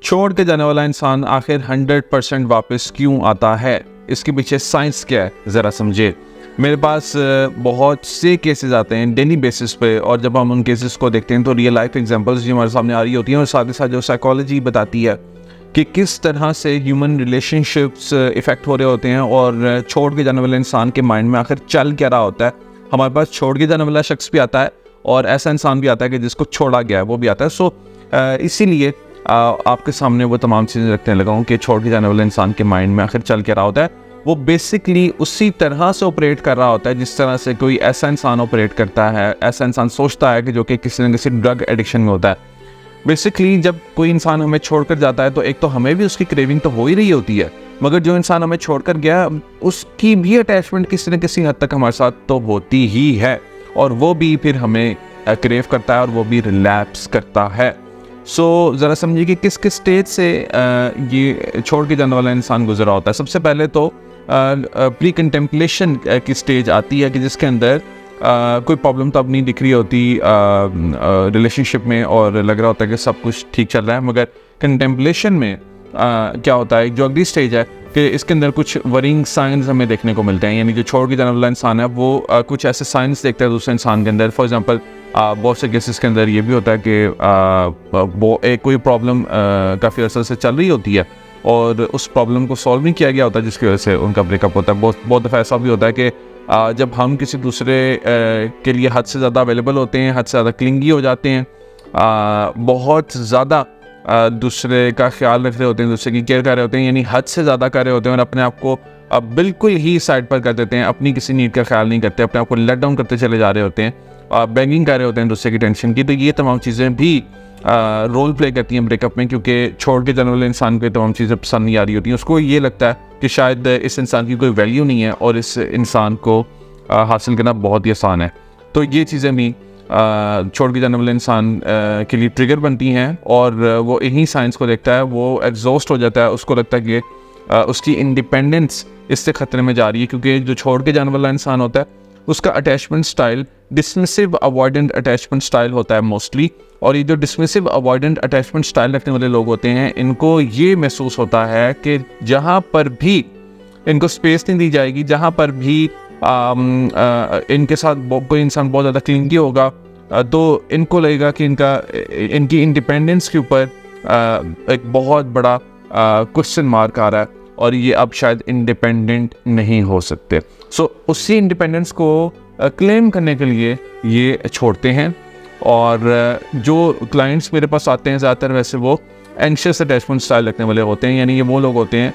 छोड़ के जाने वाला इंसान आखिर 100% वापस क्यों आता है? इसके पीछे साइंस क्या है, ज़रा समझे। मेरे पास बहुत से केसेस आते हैं डेली बेसिस पे, और जब हम उन केसेस को देखते हैं तो रियल लाइफ एग्जांपल्स भी हमारे सामने आ रही होती हैं, और साथ ही साथ जो साइकोलॉजी बताती है कि किस तरह से ह्यूमन रिलेशनशिप्स इफ़ेक्ट हो रहे होते हैं, और छोड़ के जाने वाले इंसान के माइंड में आखिर चल क्या रहा होता है। हमारे पास छोड़ के जाने वाला शख्स भी आता है, और ऐसा इंसान भी आता है कि जिसको छोड़ा गया है वो भी आता है। सो इसीलिए आपके सामने वो तमाम चीज़ें रखने लगा हूँ कि छोड़ के जाने वाले इंसान के माइंड में आखिर चल क्या रहा होता है। वो बेसिकली उसी तरह से ऑपरेट कर रहा होता है जिस तरह से कोई ऐसा इंसान ऑपरेट करता है, ऐसा इंसान सोचता है कि जो कि किसी न किसी ड्रग एडिक्शन में होता है। बेसिकली जब कोई इंसान हमें छोड़कर जाता है तो एक तो हमें भी उसकी क्रेविंग तो हो ही रही होती है, मगर जो इंसान हमें छोड़कर गया उसकी भी अटैचमेंट किसी न किसी हद तक हमारे साथ तो होती ही है, और वो भी फिर हमें क्रेव करता है और वो भी रिलैप्स करता है। सो ज़रा समझिए कि किस किस स्टेज से ये छोड़ के जाने वाला इंसान गुजरा होता है। सबसे पहले तो प्री कंटेम्पलेशन की स्टेज आती है कि जिसके अंदर कोई प्रॉब्लम तो अब नहीं दिख रही होती रिलेशनशिप में, और लग रहा होता है कि सब कुछ ठीक चल रहा है। मगर कंटेम्पलेशन में क्या होता है, जो अगली स्टेज है कि इसके अंदर कुछ वरिंग साइंस हमें देखने को मिलते हैं। यानी जो छोड़ के जाने वाला इंसान है वो कुछ ऐसे साइंस देखता है दूसरे इंसान के अंदर। फॉर एग्जांपल बहुत से केसेस के अंदर ये भी होता है कि वो एक कोई प्रॉब्लम काफ़ी अर्से से चल रही होती है और उस प्रॉब्लम को सॉल्व नहीं किया गया होता, जिसकी वजह से उनका ब्रेकअप होता है। बहुत दफ़ा ऐसा भी होता है कि जब हम किसी दूसरे के लिए हद से ज़्यादा अवेलेबल होते हैं, हद से ज़्यादा क्लिंगी हो जाते हैं, बहुत ज़्यादा दूसरे का ख्याल रख रहे होते हैं, दूसरे की केयर कर रहे होते हैं, यानी हद से ज़्यादा कर रहे होते हैं, और अपने आप को बिल्कुल ही साइड पर कर देते हैं, अपनी किसी नीड का ख्याल नहीं करते, अपने आप को लेट डाउन करते चले जा रहे होते हैं, बेगिंग कर रहे होते हैं दूसरे की टेंशन की। तो ये तमाम चीज़ें भी रोल प्ले करती हैं ब्रेकअप में, क्योंकि छोड़ के जाने वाले इंसान को तमाम चीज़ें पसंद नहीं आ रही होती हैं। उसको ये लगता है कि शायद इस इंसान की कोई वैल्यू नहीं है और इस इंसान को हासिल करना बहुत ही आसान है। तो ये चीज़ें भी छोड़ के जाने वाले इंसान के लिए ट्रिगर बनती हैं, और वो इन्हीं साइंस को देखता है, वो एग्जॉस्ट हो जाता है, उसको लगता है कि उसकी इंडिपेंडेंस इससे ख़तरे में जा रही है। क्योंकि जो छोड़ के जाने वाला इंसान होता है उसका attachment style dismissive avoidant attachment style होता है मोस्टली। और ये जो डिसमिसिव अवॉइडेंट अटैचमेंट स्टाइल रखने वाले लोग होते हैं, इनको ये महसूस होता है कि जहाँ पर भी इनको स्पेस नहीं दी जाएगी, जहाँ पर भी इनके साथ कोई इंसान बहुत ज़्यादा क्लिंगी होगा, तो इनको लगेगा कि इनकी इंडिपेंडेंस के ऊपर एक बहुत बड़ा क्वेश्चन मार्क आ रहा है, और ये अब शायद इंडिपेंडेंट नहीं हो सकते। सो उसी इंडिपेंडेंस को क्लेम करने के लिए ये छोड़ते हैं। और जो क्लाइंट्स मेरे पास आते हैं ज़्यादातर वैसे वो एंग्शियस अटैचमेंट स्टाइल रखने वाले होते हैं। यानी ये वो लोग होते हैं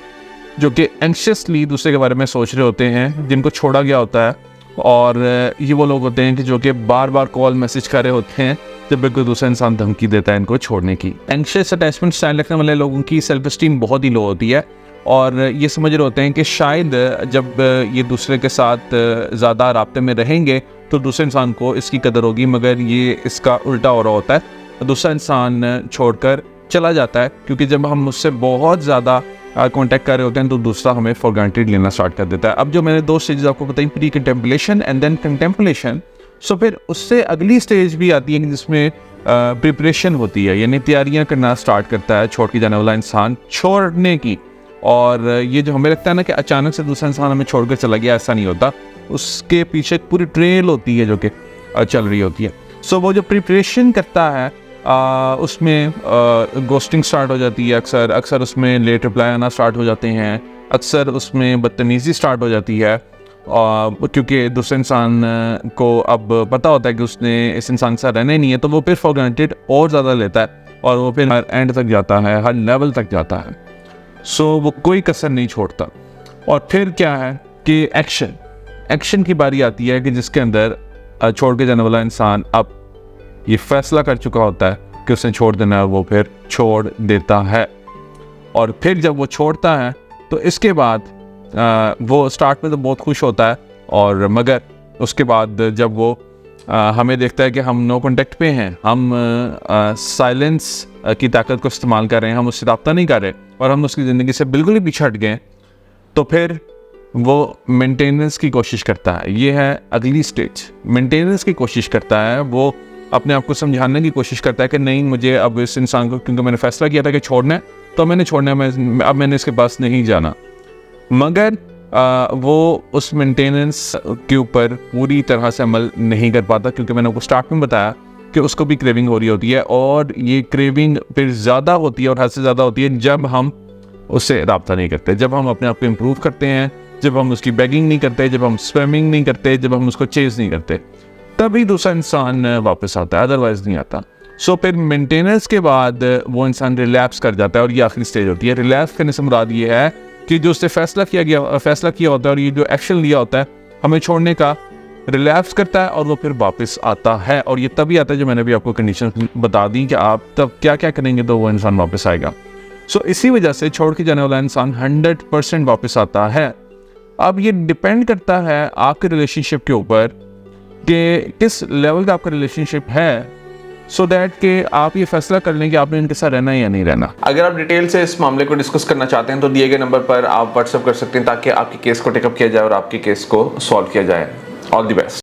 जो कि एंग्शियसली दूसरे के बारे में सोच रहे होते हैं, जिनको छोड़ा गया होता है। और ये वो लोग होते हैं कि जो कि बार बार कॉल मैसेज कर रहे होते हैं जब कोई दूसरा इंसान धमकी देता है इनको छोड़ने की। एंग्शियस अटैचमेंट स्टाइल रखने वाले लोगों की सेल्फ एस्टीम बहुत ही लो होती है, और ये समझ रहे होते हैं कि शायद जब ये दूसरे के साथ ज़्यादा राब्ते में रहेंगे तो दूसरे इंसान को इसकी कदर होगी, मगर ये इसका उल्टा हो रहा होता है। दूसरा इंसान छोड़कर चला जाता है, क्योंकि जब हम उससे बहुत ज़्यादा कांटेक्ट कर रहे होते हैं तो दूसरा हमें फॉर ग्रांटेड लेना स्टार्ट कर देता है। अब जो मैंने दो स्टेजेस आपको बताई, pre contemplation and then contemplation, so फिर उससे अगली स्टेज भी आती है जिसमें प्रिपरेशन होती है, यानी तैयारियां करना स्टार्ट करता है छोड़ के जाने वाला इंसान छोड़ने की। और ये जो हमें लगता है ना कि अचानक से दूसरा इंसान हमें छोड़कर चला गया, ऐसा नहीं होता। उसके पीछे एक पूरी ट्रेल होती है जो कि चल रही होती है। सो वो जो प्रिपरेशन करता है उसमें गोस्टिंग स्टार्ट हो जाती है, अक्सर उसमें लेट रिप्लाई आना स्टार्ट हो जाते हैं, अक्सर उसमें बदतमीज़ी स्टार्ट हो जाती है, क्योंकि दूसरे इंसान को अब पता होता है कि उसने इस इंसान के साथ रहना ही नहीं है, तो वो फिर फॉर ग्रांटेड और ज़्यादा लेता है, और वो फिर हर एंड तक जाता है, हर लेवल तक जाता है। सो वो कोई कसर नहीं छोड़ता। और फिर क्या है कि एक्शन की बारी आती है कि जिसके अंदर छोड़ के जाने वाला इंसान अब ये फैसला कर चुका होता है कि उसने छोड़ देना है, वो फिर छोड़ देता है। और फिर जब वो छोड़ता है तो इसके बाद वो स्टार्ट में तो बहुत खुश होता है, और मगर उसके बाद जब वो हमें देखता है कि हम नो कॉन्टेक्ट पे हैं, हम साइलेंस की ताकत को इस्तेमाल कर रहे हैं, हम उससे रब्ता नहीं कर रहे, और हम उसकी ज़िंदगी से बिल्कुल ही पीछे हट गए, तो फिर वो मेंटेनेंस की कोशिश करता है। ये है अगली स्टेज, मेंटेनेंस की कोशिश करता है। वो अपने आप को समझाने की कोशिश करता है कि नहीं, मुझे अब इस इंसान को, क्योंकि मैंने फैसला किया था कि छोड़ना है, तो मैंने छोड़ना, अब मैंने इसके पास नहीं जाना। मगर वो उस मेंटेनेंस के ऊपर पूरी तरह से अमल नहीं कर पाता, क्योंकि मैंने आपको स्टार्ट में बताया कि उसको भी क्रेविंग हो रही होती है, और ये क्रेविंग फिर ज़्यादा होती है और हद से ज़्यादा होती है जब हम उससे रब्ता नहीं करते, जब हम अपने आप को इम्प्रूव करते हैं, जब हम उसकी बैगिंग नहीं करते, जब हम स्विमिंग नहीं करते, जब हम उसको चेज नहीं करते, तभी दूसरा इंसान वापस आता है, अदरवाइज नहीं आता। सो फिर मेंटेनेंस के बाद वो इंसान रिलैप्स कर जाता है, और ये आखिरी स्टेज होती है। रिलैप्स करने से मुराद ये है कि जो उससे फैसला किया होता है और ये जो एक्शन लिया होता है हमें छोड़ने का, रिलैप्स करता है और वो फिर वापस आता है। और ये तभी आता है जो मैंने भी आपको कंडीशन बता दी कि आप तब क्या क्या करेंगे तो वो इंसान वापस आएगा। सो इसी वजह से छोड़ के जाने वाला इंसान 100% वापस आता है। अब ये डिपेंड करता है आपके रिलेशनशिप के ऊपर कि किस लेवल का आपका रिलेशनशिप है, सो दैट कि आप ये फैसला कर लें कि आपने इनके साथ रहना है या नहीं रहना। अगर आप डिटेल से इस मामले को डिस्कस करना चाहते हैं तो दिए गए नंबर पर आप व्हाट्सएप कर सकते हैं, ताकि आपके केस को टेकअप किया जाए और आपके केस को सॉल्व किया जाए। All the best.